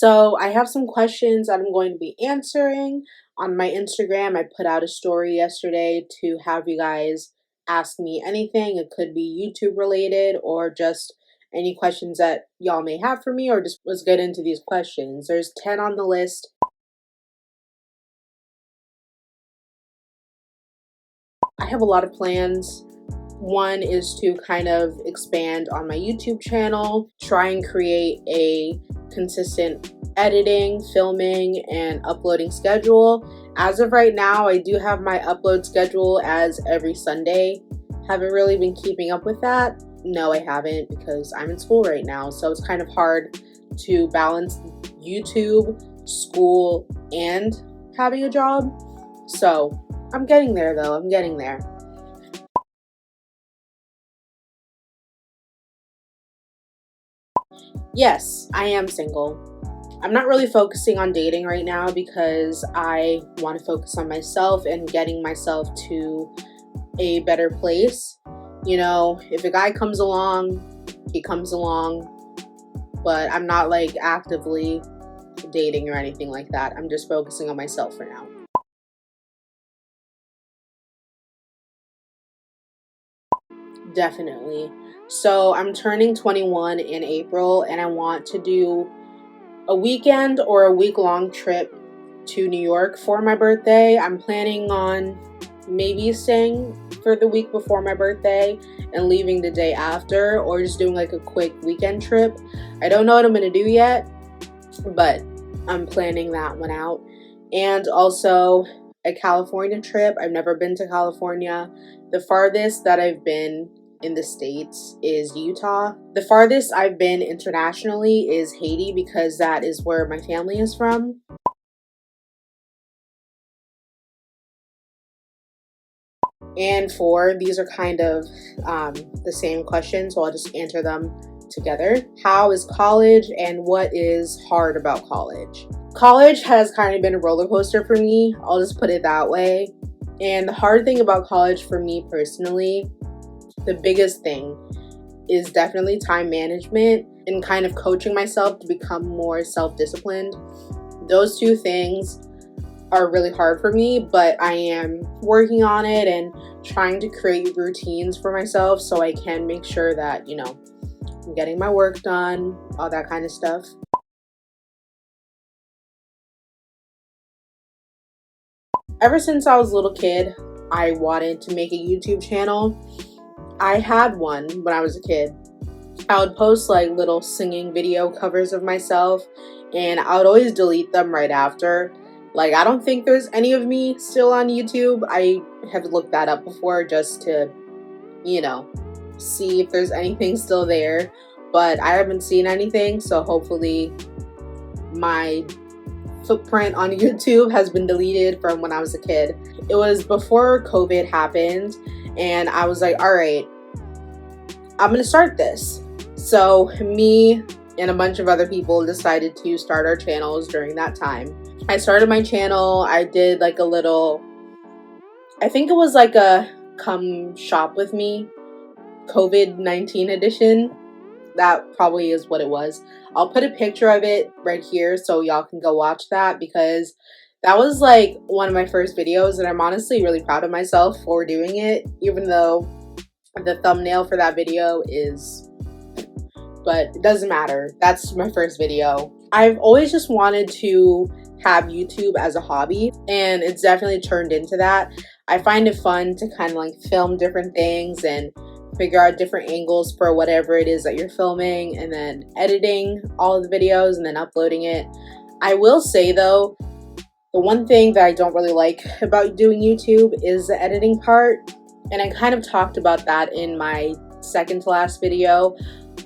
So I have some questions that I'm going to be answering on my Instagram. I put out a story yesterday to have you guys ask me anything. It could be YouTube related or just any questions that y'all may have for me, or just let's get into these questions. There's 10 on the list. I have a lot of plans. One is to kind of expand on my YouTube channel, try and create a consistent editing, filming, and uploading schedule. As of right now, I do have my upload schedule as every Sunday. Haven't really been keeping up with that. No, I haven't, because I'm in school right now, so it's kind of hard to balance YouTube, school, and having a job. So I'm getting there though, I'm getting there. Yes, I am single. I'm not really focusing on dating right now because I want to focus on myself and getting myself to a better place. You know, if a guy comes along, he comes along, but I'm not like actively dating or anything like that. I'm just focusing on myself for now. Definitely. So I'm turning 21 in April and I want to do a weekend or a week-long trip to New York for my birthday. I'm planning on maybe staying for the week before my birthday and leaving the day after, or just doing like a quick weekend trip. I don't know what I'm gonna do yet, but I'm planning that one out. And also a California trip. I've never been to California. The farthest that I've been in the States is Utah. The farthest I've been internationally is Haiti, because that is where my family is from. And four, these are kind of the same questions, so I'll just answer them together. How is college and what is hard about college? College has kind of been a roller coaster for me, I'll just put it that way. And the hard thing about college for me personally, the biggest thing, is definitely time management and kind of coaching myself to become more self-disciplined. Those two things are really hard for me, but I am working on it and trying to create routines for myself so I can make sure that, you know, I'm getting my work done, all that kind of stuff. Ever since I was a little kid, I wanted to make a YouTube channel. I had one when I was a kid. I would post like little singing video covers of myself, and I would always delete them right after. Like, I don't think there's any of me still on YouTube. I have looked that up before just to, you know, see if there's anything still there. But I haven't seen anything, so hopefully my footprint on YouTube has been deleted from when I was a kid. It was before COVID happened, and I was like, all right, I'm gonna start this. So me and a bunch of other people decided to start our channels during that time. I started my channel. I did like a little, I think it was like a come shop with me COVID-19 edition. That probably is what it was. I'll put a picture of it right here so y'all can go watch that, because that was like one of my first videos and I'm honestly really proud of myself for doing it, even though the thumbnail for that video is, but it doesn't matter. That's my first video. I've always just wanted to have YouTube as a hobby, and it's definitely turned into that. I find it fun to kind of like film different things and figure out different angles for whatever it is that you're filming, and then editing all of the videos and then uploading it. I will say though, the one thing that I don't really like about doing YouTube is the editing part, and I kind of talked about that in my second to last video.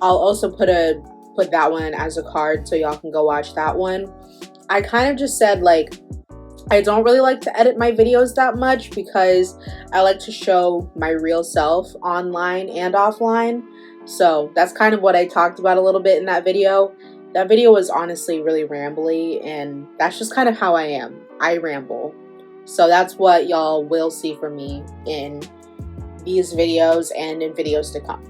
I'll also put that one as a card so y'all can go watch that one. I kind of just said like, I don't really like to edit my videos that much because I like to show my real self online and offline. So that's kind of what I talked about a little bit in that video. That video was honestly really rambly, and that's just kind of how I am. I ramble. So that's what y'all will see from me in these videos and in videos to come.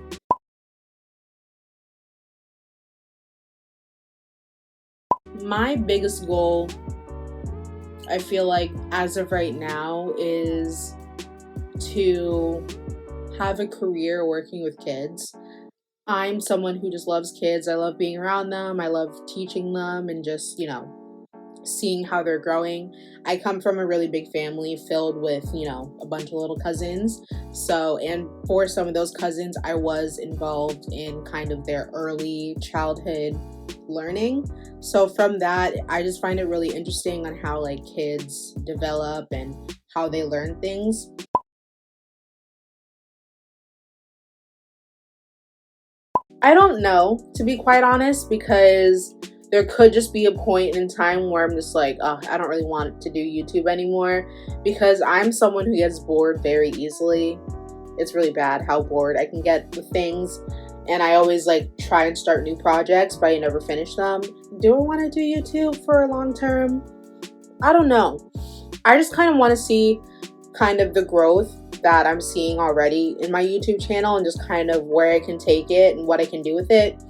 My biggest goal, I feel like as of right now, is to have a career working with kids. I'm someone who just loves kids. I love being around them. I love teaching them and just, seeing how they're growing. I come from a really big family filled with, a bunch of little cousins. So, and for some of those cousins, I was involved in kind of their early childhood learning. So from that, I just find it really interesting on how like kids develop and how they learn things. I don't know, to be quite honest, because there could just be a point in time where I'm just like, oh, I don't really want to do YouTube anymore, because I'm someone who gets bored very easily. It's really bad how bored I can get with things, and I always like try and start new projects, but I never finish them. Do I want to do YouTube for a long term? I don't know. I just kind of want to see kind of the growth that I'm seeing already in my YouTube channel and just kind of where I can take it and what I can do with it.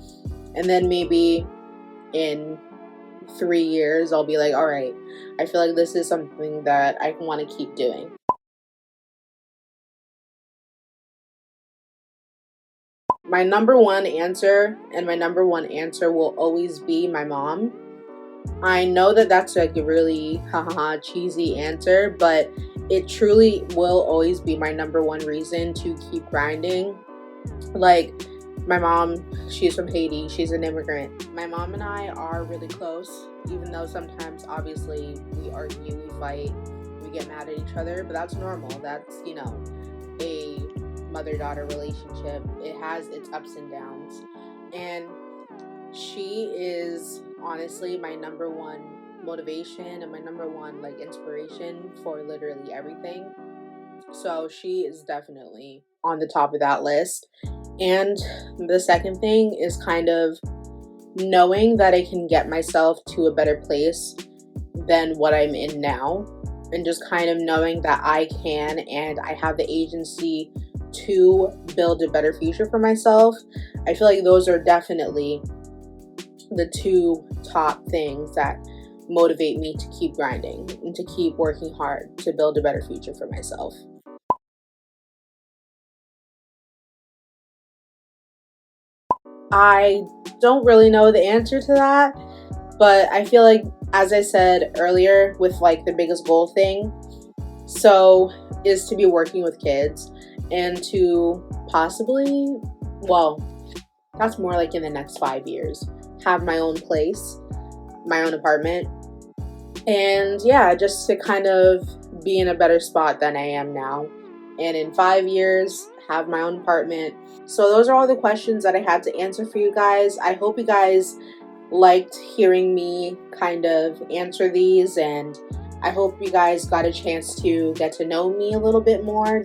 And then maybe in 3 years, I'll be like, all right, I feel like this is something that I want to keep doing. My number one answer, and my number one answer will always be my mom. I know that that's like a really cheesy answer, but it truly will always be my number one reason to keep grinding. Like, my mom, she's from Haiti. She's an immigrant. My mom and I are really close, even though sometimes, obviously, we argue, we fight, we get mad at each other, but that's normal. That's, a mother-daughter relationship. It has its ups and downs. And she is honestly my number one motivation and my number one like inspiration for literally everything. So she is definitely on the top of that list. And the second thing is kind of knowing that I can get myself to a better place than what I'm in now, and just kind of knowing that I can and I have the agency to build a better future for myself. I feel like those are definitely the two top things that motivate me to keep grinding and to keep working hard to build a better future for myself. I don't really know the answer to that, but I feel like, as I said earlier, with like the biggest goal thing, so is to be working with kids and to possibly, well, that's more like in the next 5 years, have my own place, my own apartment, and yeah, just to kind of be in a better spot than I am now. And in 5 years, have my own apartment. So those are all the questions that I had to answer for you guys. I hope you guys liked hearing me kind of answer these, and I hope you guys got a chance to get to know me a little bit more